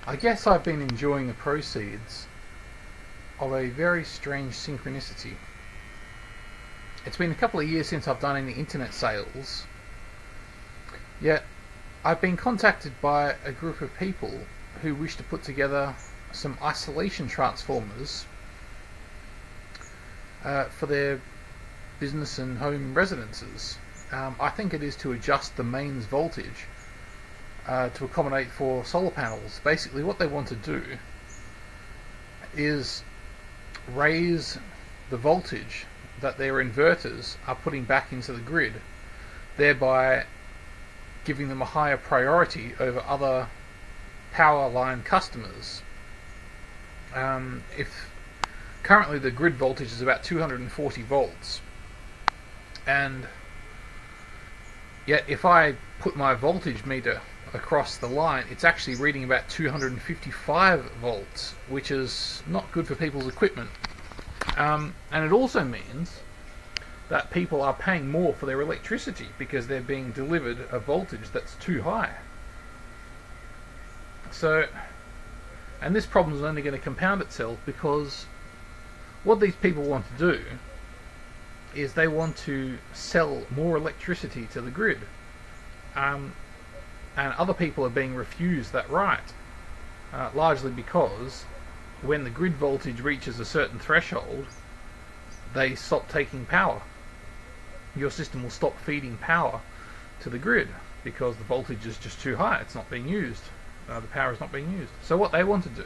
I guess I've been enjoying the proceeds of a very strange synchronicity. It's been a couple of years since I've done any internet sales, yet I've been contacted by a group of people who wish to put together some isolation transformers for their business and home residences. I think it is to adjust the mains voltage to accommodate for solar panels. Basically what they want to do is raise the voltage that their inverters are putting back into the grid, thereby giving them a higher priority over other power line customers. If currently the grid voltage is about 240 volts, and yet if I put my voltage meter across the line, it's actually reading about 255 volts, which is not good for people's equipment. And it also means that people are paying more for their electricity because they're being delivered a voltage that's too high. So, and this problem is only going to compound itself because what these people want to do is they want to sell more electricity to the grid. And other people are being refused that right, largely because when the grid voltage reaches a certain threshold, they stop taking power. Your system will stop feeding power to the grid because the voltage is just too high. It's not being used. The power is not being used. So what they want to do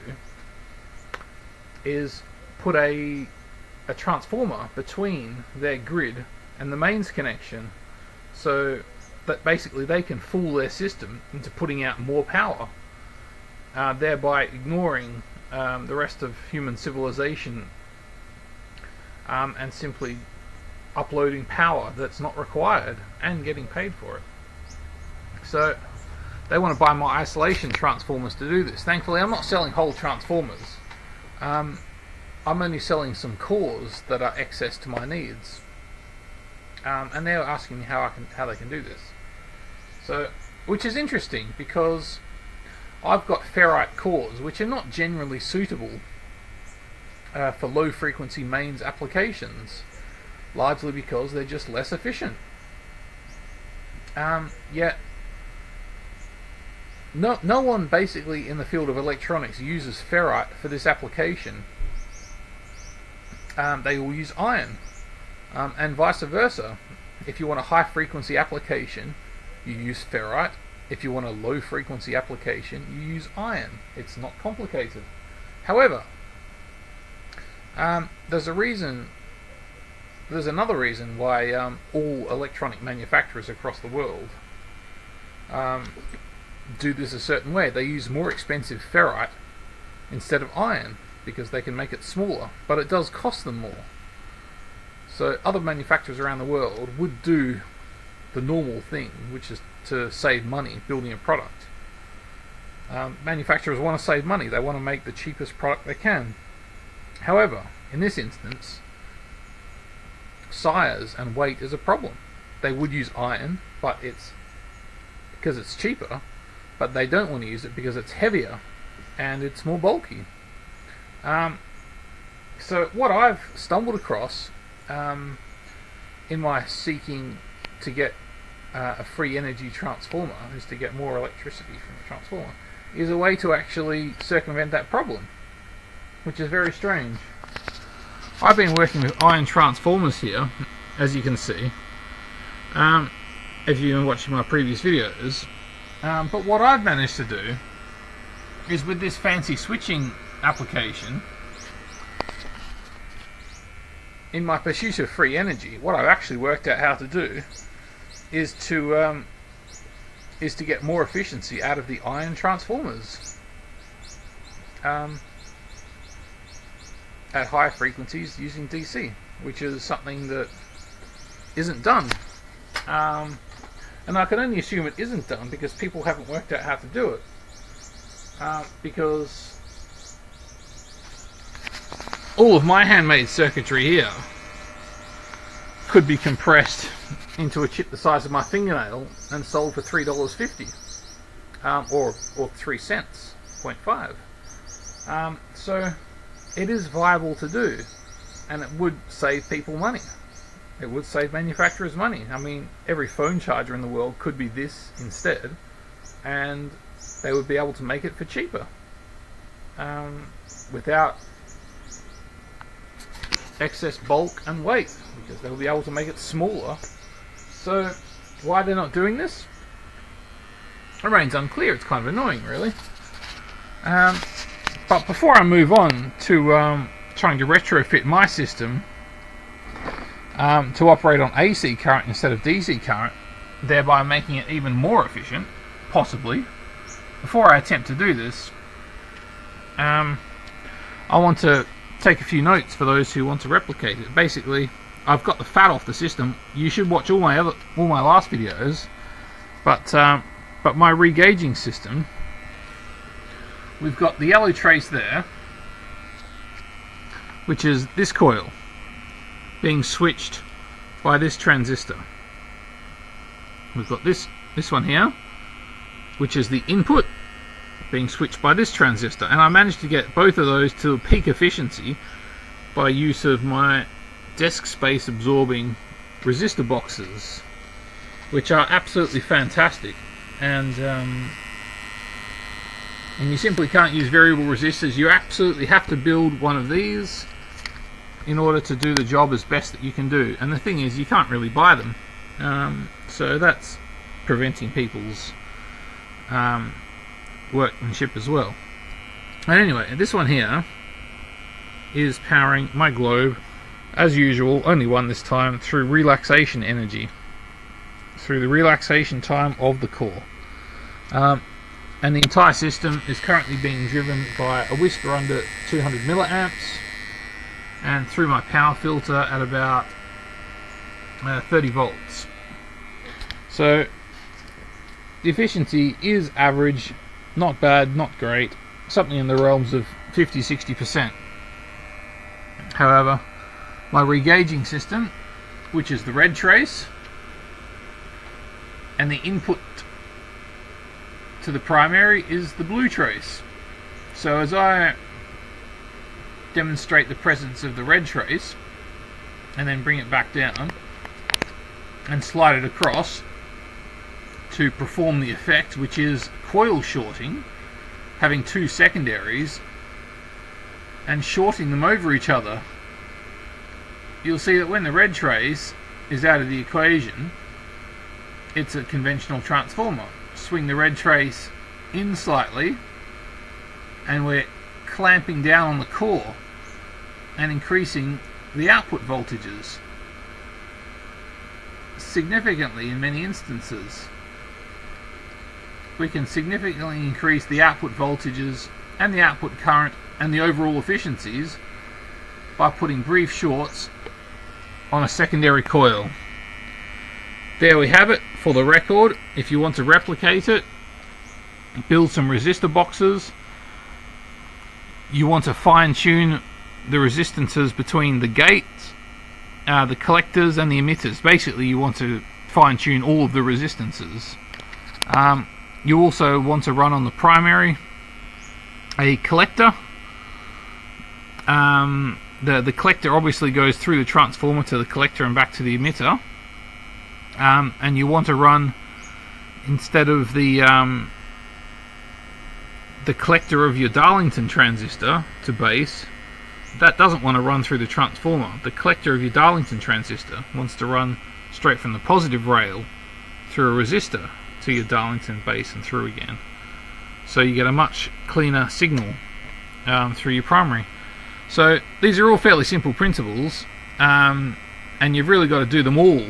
is put a transformer between their grid and the mains connection, so that basically they can fool their system into putting out more power, thereby ignoring the rest of human civilization and simply uploading power that's not required and getting paid for it. So they want to buy my isolation transformers to do this. Thankfully I'm not selling whole transformers. I'm only selling some cores that are excess to my needs. And they're asking me how they can do this. So, which is interesting because I've got ferrite cores which are not generally suitable for low frequency mains applications, largely because they're just less efficient. Yet no one basically in the field of electronics uses ferrite for this application. They will use iron, and vice versa. If you want a high frequency application, you use ferrite. If you want a low frequency application, you use iron. It's not complicated. However, there's another reason why all electronic manufacturers across the world do this a certain way. They use more expensive ferrite instead of iron because they can make it smaller, but it does cost them more. So other manufacturers around the world would do the normal thing, which is to save money building a product. Manufacturers want to save money. They want to make the cheapest product they can. However, in this instance, size and weight is a problem. They would use iron, but it's because it's cheaper, but they don't want to use it because it's heavier and it's more bulky. So what I've stumbled across in my seeking to get a free energy transformer, is to get more electricity from the transformer, is a way to actually circumvent that problem, which is very strange. I've been working with iron transformers here, as you can see, if you've been watching my previous videos, but what I've managed to do is, with this fancy switching application, in my pursuit of free energy, what I've actually worked out how to do is to get more efficiency out of the iron transformers at high frequencies using DC, which is something that isn't done. And I can only assume it isn't done because people haven't worked out how to do it. Because all of my handmade circuitry here could be compressed into a chip the size of my fingernail and sold for $3.50, or 3 cents. 6.5. So it is viable to do, and it would save people money. It would save manufacturers money. I mean, every phone charger in the world could be this instead, and they would be able to make it for cheaper, without excess bulk and weight, because they'll be able to make it smaller. So why they're not doing this remains unclear. It's kind of annoying, really. But before I move on to trying to retrofit my system to operate on AC current instead of DC current, thereby making it even more efficient, possibly, before I attempt to do this, I want to take a few notes for those who want to replicate it. Basically, I've got the fat off the system. You should watch all my last videos, but my regauging system, we've got the yellow trace there, which is this coil being switched by this transistor. We've got this one here, which is the input, being switched by this transistor, and I managed to get both of those to peak efficiency by use of my desk space absorbing resistor boxes, which are absolutely fantastic. And you simply can't use variable resistors. You absolutely have to build one of these in order to do the job as best that you can do. And the thing is, you can't really buy them, so that's preventing people's workmanship as well. And anyway, this one here is powering my globe, as usual, only one this time, through relaxation energy, through the relaxation time of the core. And the entire system is currently being driven by a whisker under 200 milliamps, and through my power filter at about 30 volts. So the efficiency is average, not bad, not great, something in the realms of 50-60%. However, my regauging system, which is the red trace, and the input to the primary is the blue trace. So as I demonstrate the presence of the red trace and then bring it back down and slide it across to perform the effect, which is coil shorting, having two secondaries and shorting them over each other, you'll see that when the red trace is out of the equation, it's a conventional transformer. Swing the red trace in slightly and we're clamping down on the core and increasing the output voltages significantly. In many instances, we can significantly increase the output voltages and the output current and the overall efficiencies by putting brief shorts on a secondary coil. There we have it for the record. If you want to replicate it, build some resistor boxes. You want to fine tune the resistances between the gates, the collectors and the emitters. Basically, you want to fine tune all of the resistances. You also want to run on the primary a collector. The collector obviously goes through the transformer to the collector and back to the emitter. And you want to run, instead of the collector of your Darlington transistor to base, that doesn't want to run through the transformer. The collector of your Darlington transistor wants to run straight from the positive rail through a resistor to your Darlington base and through again. So you get a much cleaner signal through your primary. So these are all fairly simple principles, and you've really got to do them all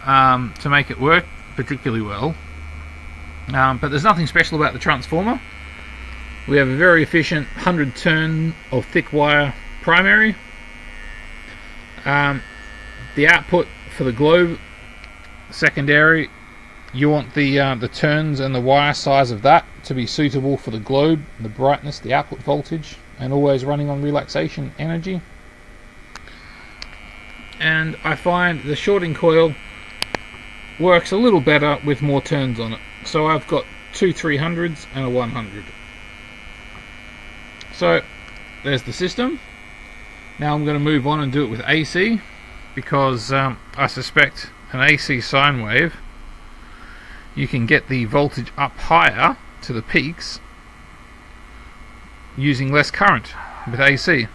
to make it work particularly well. But there's nothing special about the transformer. We have a very efficient 100 turn of thick wire primary. The output for the globe secondary, you want the turns and the wire size of that to be suitable for the globe, the brightness, the output voltage, and always running on relaxation energy. And I find the shorting coil works a little better with more turns on it. So I've got two 300s and a 100. So there's the system. Now I'm going to move on and do it with AC, because I suspect an AC sine wave, you can get the voltage up higher to the peaks using less current with AC.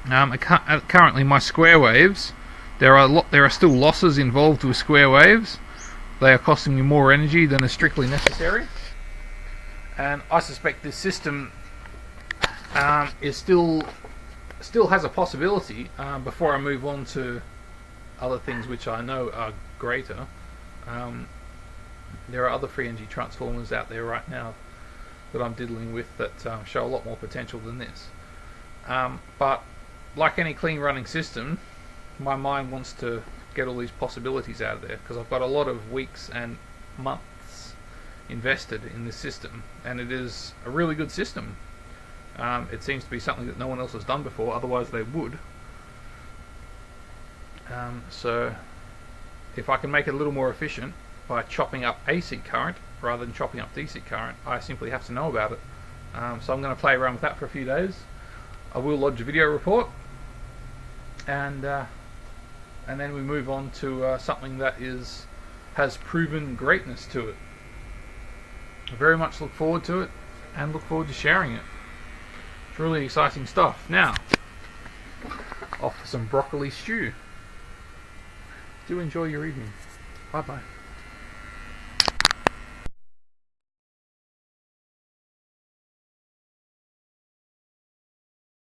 Currently my square waves, there are still losses involved with square waves. They are costing me more energy than is strictly necessary, and I suspect this system is still has a possibility before I move on to other things which I know are greater. There are other free energy transformers out there right now that I'm diddling with that show a lot more potential than this. But like any clean running system, my mind wants to get all these possibilities out of there, because I've got a lot of weeks and months invested in this system, and it is a really good system. It seems to be something that no one else has done before, otherwise they would. So if I can make it a little more efficient by chopping up AC current rather than chopping up DC current, I simply have to know about it. So I'm going to play around with that for a few days. I will lodge a video report, and then we move on to something that has proven greatness to it. I very much look forward to it and look forward to sharing it. It's really exciting stuff. Now, off for some broccoli stew. Do enjoy your evening. Bye bye.